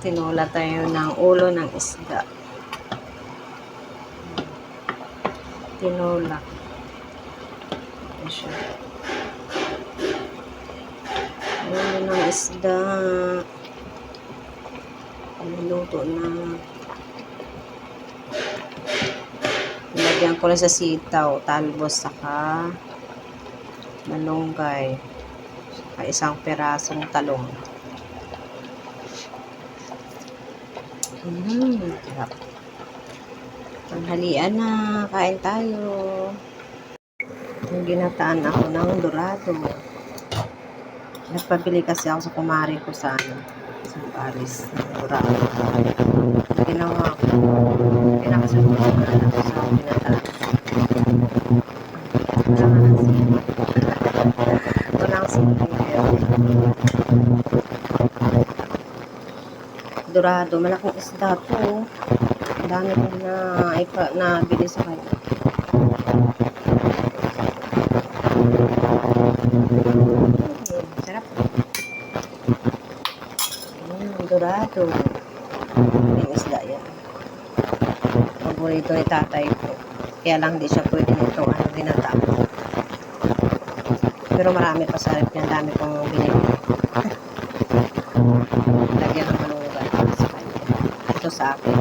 Tinula tayo ng ulo ng isda. Tinula. Ito siya. Ulo ng isda. Niluto na. Nilagyan ko lang sa sitaw, talbos, saka malunggay. Saka isang pirasong talong. Sarap. Tanghalian na. Kain tayo. Ginataan ako ng dorado. Nagpabili kasi ako sa kumari ko sa Paris ng dorado. Ginawa ko. Pinakasagot ko na lang sa ginataan. Walang simple. Dorado, malaking isda to. Ang dami ko na bili sa kanya. Sarap. Dorado. Yung isda yan. Paborito ni tatay ko. Kaya lang di siya pwede nitong ginata. Pero marami pa sa rep yan. Dami kong binili. Lagyan ng malunggay sa kanya. Ito sa akin.